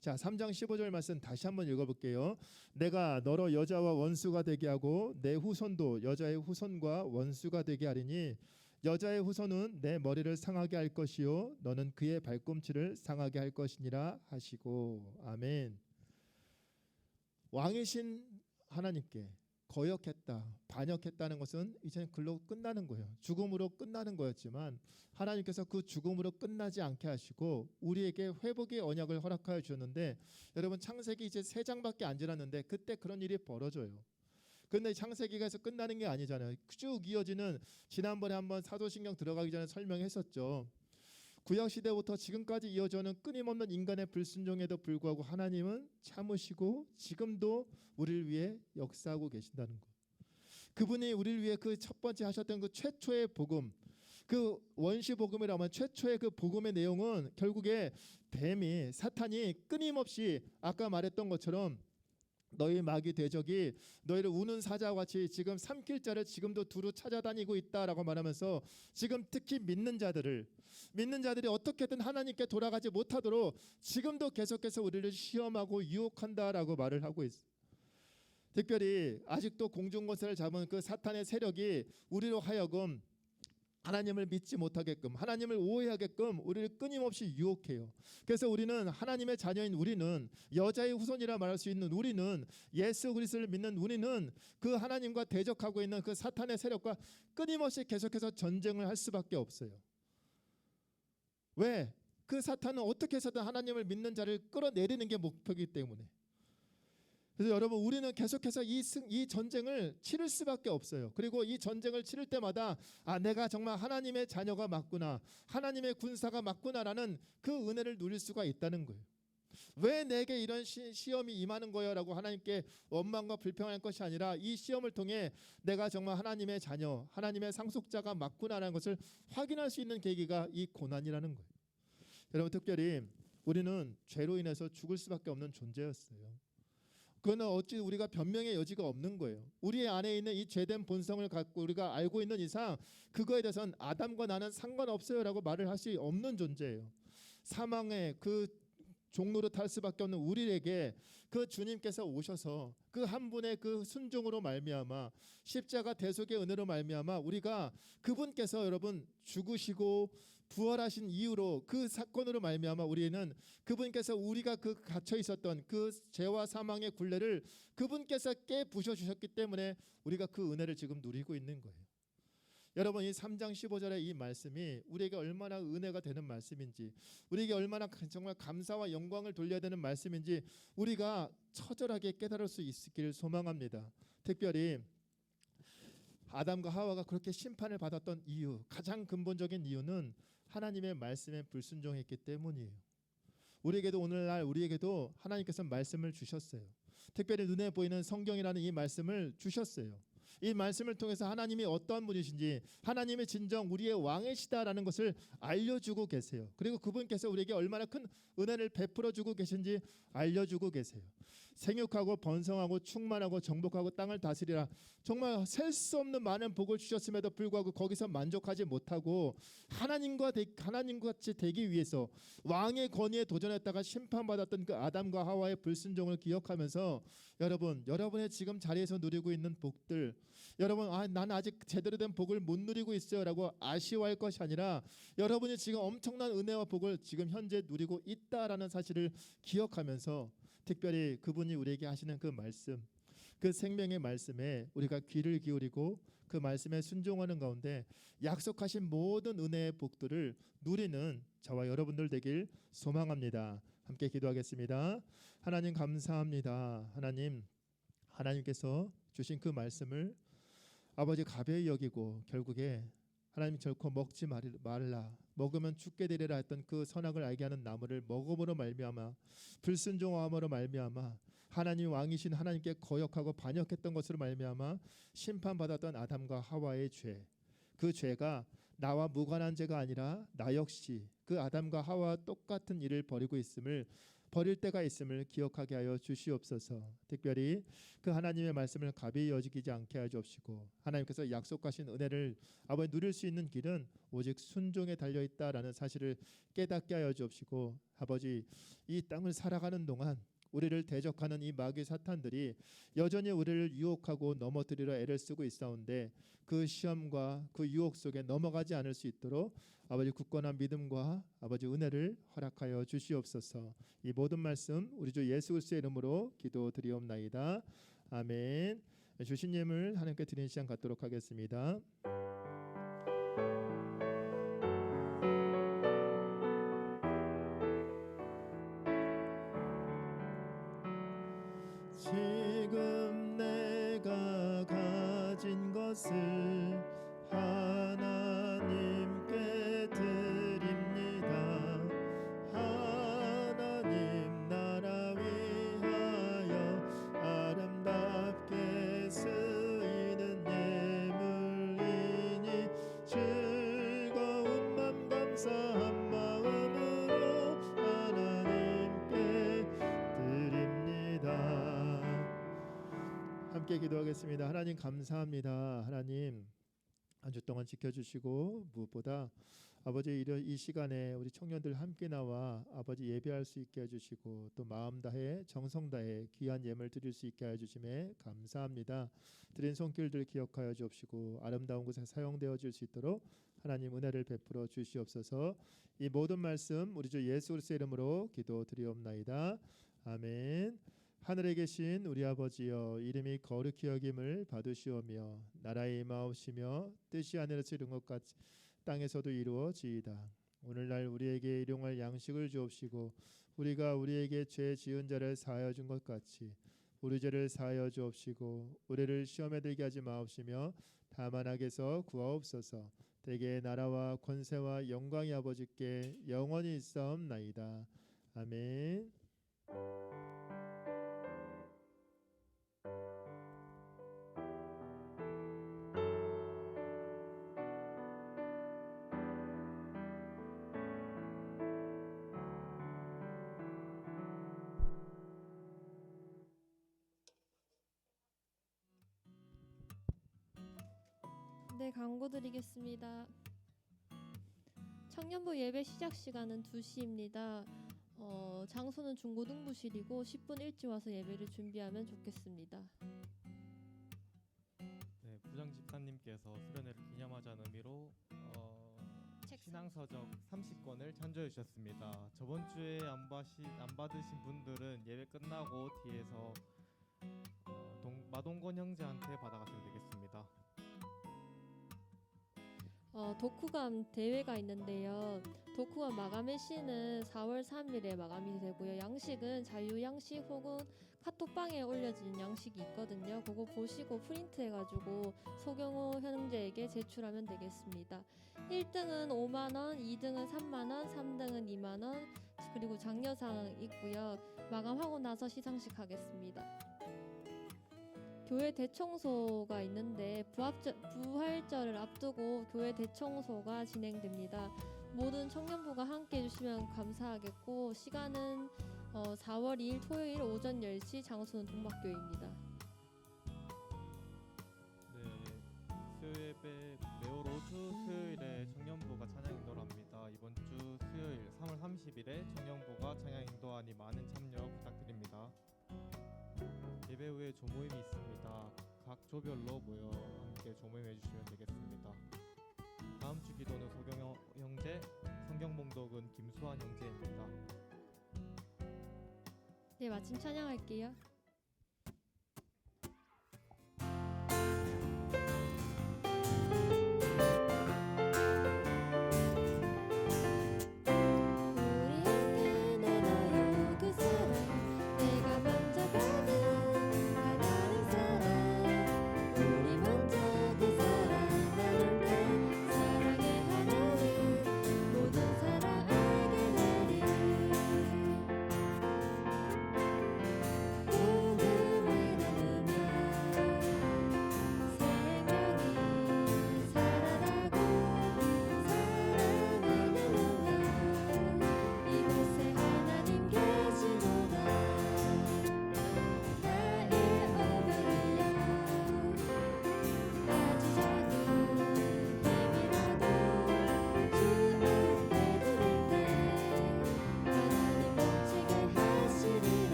자, 3장 15절 말씀 다시 한번 읽어볼게요. 내가 너로 여자와 원수가 되게 하고 내 후손도 여자의 후손과 원수가 되게 하리니 여자의 후손은 내 머리를 상하게 할 것이요 너는 그의 발꿈치를 상하게 할 것이니라 하시고. 아멘. 왕이신 하나님께 거역했다, 반역했다는 것은 이제는 글로 끝나는 거예요. 죽음으로 끝나는 거였지만 하나님께서 그 죽음으로 끝나지 않게 하시고 우리에게 회복의 언약을 허락하여 주셨는데, 여러분, 창세기 이제 3장밖에 안 지났는데 그때 그런 일이 벌어져요. 근데 창세기가에서 끝나는 게 아니잖아요. 쭉 이어지는, 지난번에 한번 사도신경 들어가기 전에 설명했었죠. 구약시대부터 지금까지 이어져는 끊임없는 인간의 불순종에도 불구하고 하나님은 참으시고 지금도 우리를 위해 역사하고 계신다는 것. 그분이 우리를 위해 그 첫 번째 하셨던 그 최초의 복음, 그 원시 복음이라고 하면 최초의 그 복음의 내용은 결국에 뱀이, 사탄이 끊임없이 아까 말했던 것처럼 너희 마귀 대적이 너희를 우는 사자와 같이 지금 삼킬 자를 지금도 두루 찾아다니고 있다라고 말하면서, 지금 특히 믿는 자들이 어떻게든 하나님께 돌아가지 못하도록 지금도 계속해서 우리를 시험하고 유혹한다라고 말을 하고 있어요. 특별히 아직도 공중권세를 잡은 그 사탄의 세력이 우리로 하여금 하나님을 믿지 못하게끔, 하나님을 오해하게끔 우리를 끊임없이 유혹해요. 그래서 우리는, 하나님의 자녀인 우리는, 여자의 후손이라 말할 수 있는 우리는, 예수 그리스도를 믿는 우리는 그 하나님과 대적하고 있는 그 사탄의 세력과 끊임없이 계속해서 전쟁을 할 수밖에 없어요. 왜? 그 사탄은 어떻게 해서든 하나님을 믿는 자를 끌어내리는 게 목표이기 때문에. 그래서 여러분, 우리는 계속해서 이 전쟁을 치를 수밖에 없어요. 그리고 이 전쟁을 치를 때마다 내가 정말 하나님의 자녀가 맞구나, 하나님의 군사가 맞구나라는 그 은혜를 누릴 수가 있다는 거예요. 왜 내게 이런 시험이 임하는 거예요? 라고 하나님께 원망과 불평할 것이 아니라, 이 시험을 통해 내가 정말 하나님의 자녀, 하나님의 상속자가 맞구나라는 것을 확인할 수 있는 계기가 이 고난이라는 거예요. 여러분, 특별히 우리는 죄로 인해서 죽을 수밖에 없는 존재였어요. 그거는 어찌 우리가 변명의 여지가 없는 거예요. 우리 안에 있는 이 죄된 본성을 갖고 우리가 알고 있는 이상 그거에 대해서는 아담과 나는 상관없어요 라고 말을 할 수 없는 존재예요. 사망의 그 종로로 탈 수밖에 없는 우리에게 그 주님께서 오셔서 그 한 분의 그 순종으로 말미암아, 십자가 대속의 은혜로 말미암아 우리가 그분께서 여러분 죽으시고 부활하신 이후로 그 사건으로 말미암아 우리는 그분께서 우리가 그 갇혀 있었던 그 죄와 사망의 굴레를 그분께서 깨 부셔 주셨기 때문에 우리가 그 은혜를 지금 누리고 있는 거예요. 여러분, 이 3장 15절의 이 말씀이 우리에게 얼마나 은혜가 되는 말씀인지, 우리에게 얼마나 정말 감사와 영광을 돌려야 되는 말씀인지 우리가 처절하게 깨달을 수 있기를 소망합니다. 특별히 아담과 하와가 그렇게 심판을 받았던 이유, 가장 근본적인 이유는 하나님의 말씀에 불순종했기 때문이에요. 우리에게도 오늘날 우리에게도 하나님께서 말씀을 주셨어요. 특별히 눈에 보이는 성경이라는 이 말씀을 주셨어요. 이 말씀을 통해서 하나님이 어떠한 분이신지, 하나님의 진정 우리의 왕이시다라는 것을 알려주고 계세요. 그리고 그분께서 우리에게 얼마나 큰 은혜를 베풀어주고 계신지 알려주고 계세요. 생육하고 번성하고 충만하고 정복하고 땅을 다스리라, 정말 셀 수 없는 많은 복을 주셨음에도 불구하고 거기서 만족하지 못하고 하나님과 같이 되기 위해서 왕의 권위에 도전했다가 심판받았던 그 아담과 하와의 불순종을 기억하면서 여러분의 지금 자리에서 누리고 있는 복들, 여러분 난 아직 제대로 된 복을 못 누리고 있어요라고 아쉬워할 것이 아니라 여러분이 지금 엄청난 은혜와 복을 지금 현재 누리고 있다라는 사실을 기억하면서 특별히 그분이 우리에게 하시는 그 말씀, 그 생명의 말씀에 우리가 귀를 기울이고 그 말씀에 순종하는 가운데 약속하신 모든 은혜의 복들을 누리는 저와 여러분들 되길 소망합니다. 함께 기도하겠습니다. 하나님 감사합니다. 하나님께서 주신 그 말씀을 아버지 가벼이 여기고 결국에 하나님 결코 먹지 말라, 먹으면 죽게 되리라 했던 그 선악을 알게 하는 나무를 먹음으로 말미암아 불순종함으로 말미암아 하나님 왕이신 하나님께 거역하고 반역했던 것으로 말미암아 심판받았던 아담과 하와의 죄, 그 죄가 나와 무관한 죄가 아니라 나 역시 그 아담과 하와와 똑같은 일을 벌이고 있음을, 버릴 때가 있음을 기억하게 하여 주시옵소서. 특별히 그 하나님의 말씀을 가벼이 여기지 않게 하여 주옵시고 하나님께서 약속하신 은혜를 아버지 누릴 수 있는 길은 오직 순종에 달려 있다라는 사실을 깨닫게 하여 주옵시고 아버지 이 땅을 살아가는 동안 우리를 대적하는 이 마귀 사탄들이 여전히 우리를 유혹하고 넘어뜨리려 애를 쓰고 있사온데 그 시험과 그 유혹 속에 넘어가지 않을 수 있도록 아버지 굳건한 믿음과 아버지 은혜를 허락하여 주시옵소서. 이 모든 말씀 우리 주 예수 그리스도의 이름으로 기도드리옵나이다. 아멘. 주신 예물 하나님께 드리는 시간 갖도록 하겠습니다. 지금 내가 가진 것을 하나님께 드립니다. 하나님 나라 위하여 아름답게 쓰이는 예물이니 즐거운 맘 감사한 마음으로 하나님께 드립니다. 함께 기도하겠습니다. 하나님 감사합니다. 하나님 한 주 동안 지켜주시고 무엇보다 아버지 이 시간에 우리 청년들 함께 나와 아버지 예배할 수 있게 해주시고 또 마음 다해 정성 다해 귀한 예물 드릴 수 있게 해주심에 감사합니다. 드린 손길들 기억하여 주옵시고 아름다운 곳에 사용되어질 수 있도록 하나님 은혜를 베풀어 주시옵소서. 이 모든 말씀 우리 주 예수 그리스도의 이름으로 기도드리옵나이다. 아멘. 하늘에 계신 우리 아버지여, 이름이 거룩히 여김을 받으시오며 나라의 임하옵시며 뜻이 하늘에서 이룬 것 같이 땅에서도 이루어지이다. 오늘날 우리에게 일용할 양식을 주옵시고 우리가 우리에게 죄 지은 자를 사하여 준 것 같이 우리 죄를 사하여 주옵시고 우리를 시험에 들게 하지 마옵시며 다만 악에서 구하옵소서. 대개 나라와 권세와 영광이 아버지께 영원히 있사옵나이다. 아멘. 네, 광고 드리겠습니다. 청년부 예배 시작 시간은 2시입니다. 장소는 중고등부실이고 10분 일찍 와서 예배를 준비하면 좋겠습니다. 네, 부장 집사님께서 수련회를 기념하자는 의미로 신앙서적 30권을 찬조해 주셨습니다. 저번 주에 안 받으신 분들은 예배 끝나고 뒤에서 마동건 형제한테 받아가시면 되겠습니다. 독후감 대회가 있는데요. 독후감 마감의 시는 4월 3일에 마감이 되고요. 양식은 자유양식 혹은 카톡방에 올려진 양식이 있거든요. 그거 보시고 프린트해가지고 소경호 형제에게 제출하면 되겠습니다. 1등은 5만원, 2등은 3만원, 3등은 2만원, 그리고 장려상 있고요. 마감하고 나서 시상식 하겠습니다. 교회 대청소가 있는데 부활절을 앞두고 교회 대청소가 진행됩니다. 모든 청년부가 함께 해주시면 감사하겠고 시간은 4월 2일 토요일 오전 10시, 장소는 동막교회입니다. 네, 수요예배 매월 5주 수요일에 청년부가 찬양 인도를 합니다. 이번 주 수요일 3월 30일에 청년부가 찬양 인도하니 많은 참여 부탁드립니다. 예배 후에 조모임이 있습니다. 각 조별로 모여 함께 조명해 주시면 되겠습니다. 다음 주 기도는 소경 형제, 성경 봉독은 김수환 형제입니다. 네, 마침 찬양할게요.